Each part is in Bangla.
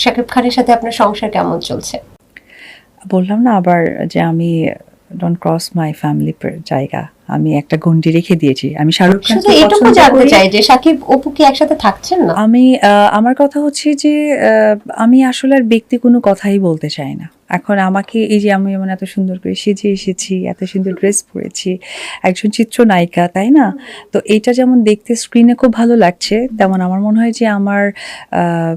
শাকিব খানের সাথে আপনার সংসার কেমন চলছে? বললাম না আবার যে আমি ডোন্ট ক্রস মাই ফ্যামিলি জায়গা, আমি একটা গন্ডি রেখে দিয়েছি। আমি শাহরুখ শুধু খানকে এটুকু পছন্দ জানতে করি। চাই যে শাকিব অপু কি একসাথে থাকছেন না? আমি আমার কথা হচ্ছে যে আমি আসলে আর ব্যক্তি কোনো কথাই বলতে চাই না। এখন আমাকে এই যে আমি যেমন এত সুন্দর করে সেজে এসেছি, এত সুন্দর ড্রেস পরেছি, একজন চিত্রনায়িকা, তাই না? তো এইটা যেমন দেখতে স্ক্রিনে খুব ভালো লাগছে, তেমন আমার মনে হয় যে আমার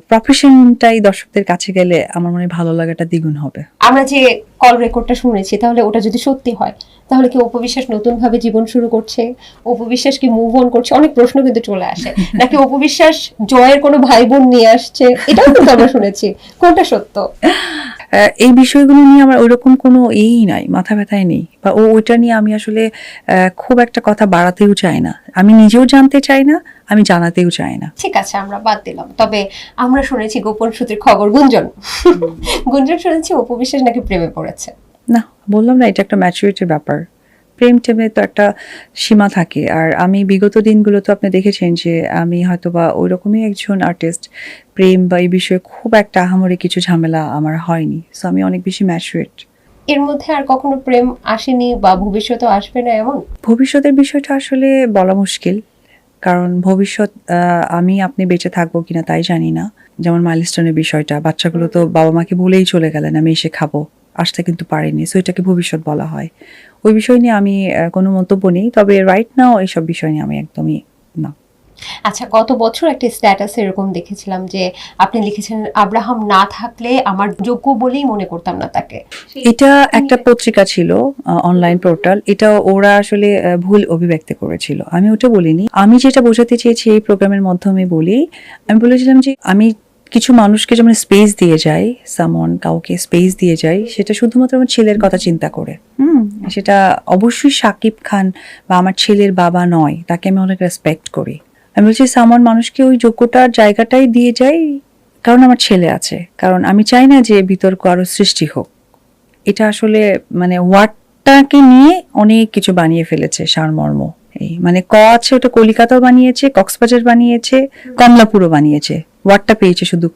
প্রফেশনটাই দর্শকদের কাছে গেলে আমার মনে হয় ভালো লাগাটা দ্বিগুণ হবে। আমরা যে কল রেকর্ডটা শুনেছি, তাহলে ওটা যদি সত্যি হয়, তাহলে কি অপু বিশ্বাস নতুন ভাবে জীবন শুরু করছে? অপু বিশ্বাস কি মুভ অন করছে? অনেক প্রশ্ন কিন্তু চলে আসে। নাকি অপু বিশ্বাস জয়ের কোনো ভাই বোন নিয়ে আসছে? এটাও কিন্তু আমরা শুনেছি। কোনটা সত্য? এই বিষয়গুলো নিয়ে আমার ওইরকম কোনো নাই, মাথা ব্যথাই নেই, বা ওইটা নিয়ে আমি আসলে খুব একটা কথা বাড়াতেও চাই না। আমি নিজেও জানতে চাই না, আমি জানাতেও চাই না। ঠিক আছে, আমরা বাদ দিলাম। তবে আমরা শুনেছি গোপন সূত্রের খবর, গুঞ্জন গুঞ্জন শুনেছি অপু বিশ্বাস নাকি প্রেমে পড়েছে। না, বললাম না, এটা একটা ম্যাচুরিটির ব্যাপার। প্রেম টেমে তো একটা সীমা থাকে। আর আমি বিগত দিনগুলো তো আপনি দেখেছেন যে আমি হয়তো বা ওই রকমই একজন আর্টিস্ট, প্রেম বা এই বিষয়ে খুব একটা আহামরি কিছু ঝামেলা আমার হয়নি। সো আমি অনেক বেশি ম্যাচুরেট। এর মধ্যে আর কখনো প্রেম আসেনি বা ভবিষ্যতেও আসবে না এমন? ভবিষ্যতের বিষয়টা আসলে বলা মুশকিল, কারণ ভবিষ্যৎ আমি আপনি বেঁচে থাকবো কিনা তাই জানি না। যেমন মাইলস্টোনের বিষয়টা, বাচ্চাগুলো তো বাবা মাকে বলেই চলে গেলেন আমি এসে খাবো, আসতে কিন্তু পারিনি। সো এটাকে ভবিষ্যৎ বলা হয়। ওই বিষয় নিয়ে আমি কোনো মন্তব্য নেই। তবে রাইট নাও এইসব বিষয় নিয়ে আমি একদমই না। আচ্ছা, গত বছর একটা স্ট্যাটাসে এরকম দেখেছিলাম যে আপনি লিখেছেন, আব্রাহাম না থাকলে আমার যোগ্য বলেই মনে করতাম না তাকে। এটা একটা পত্রিকা ছিল, অনলাইন পোর্টাল। এটা ওরা আসলে ভুল অভিব্যক্তি করেছিল, আমি ওটা বলিনি। আমি যেটা বোঝাতে চেয়েছি এই প্রোগ্রামের মাধ্যমে বলি, আমি বলেছিলাম যে আমি কিছু মানুষকে যেমন স্পেস দিয়ে যাই, কাউকে স্পেস দিয়ে যাই, সেটা শুধুমাত্র আমার ছেলের কথা চিন্তা করে। সেটা অবশ্যই শাকিব খান বা আমার ছেলের বাবা নয়, তাকে আমি অনেক রেসপেক্ট করি। আমি বলছি মানুষকে ওই যোগ্যতার জায়গাটাই দিয়ে যাই, কারণ আমার ছেলে আছে, কারণ আমি চাই না যে বিতর্ক আরো সৃষ্টি হোক। এটা আসলে মানে ওয়ার্ডটাকে নিয়ে অনেক কিছু বানিয়ে ফেলেছে সারমর্ম। এই মানে আছে, ওটা কলিকাতাও বানিয়েছে, কক্সবাজার বানিয়েছে, কমলাপুরও বানিয়েছে, ওয়ার্ডটা পেয়েছে শুধু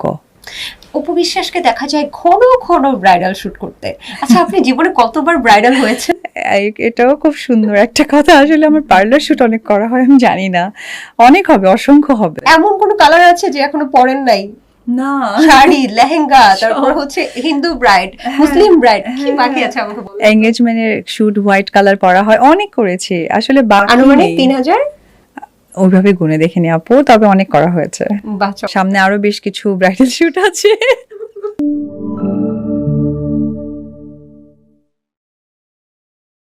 অপু বিশ্বাসকে দেখা যায় ঘন ঘন ব্রাইডাল শুট করতে। আচ্ছা, আপনি জীবনে কতবার ব্রাইডাল হয়েছে? এটাও খুব সুন্দর একটা কথা। আসলে আমার পার্লার শুট অনেক করা হয়, আমি জানি না, অনেক হবে, অসংখ্য হবে। এমন কোন কালার আছে যে এখনো পরেন নাই? না, শাড়ি, লেহেঙ্গা, তারপর হচ্ছে হিন্দু ব্রাইড, মুসলিম ব্রাইড, কি বাকি আছে আমাকে বলুন। এঙ্গেজমেন্টের শুট হোয়াইট কালার পরা হয়, অনেক করেছি আসলে। আনুমানিক 3000? ওইভাবে গুনে দেখিনি আপু, তবে অনেক করা হয়েছে। বাচ্চা সামনে আরো বেশ কিছু ব্রাইডাল শুট আছে।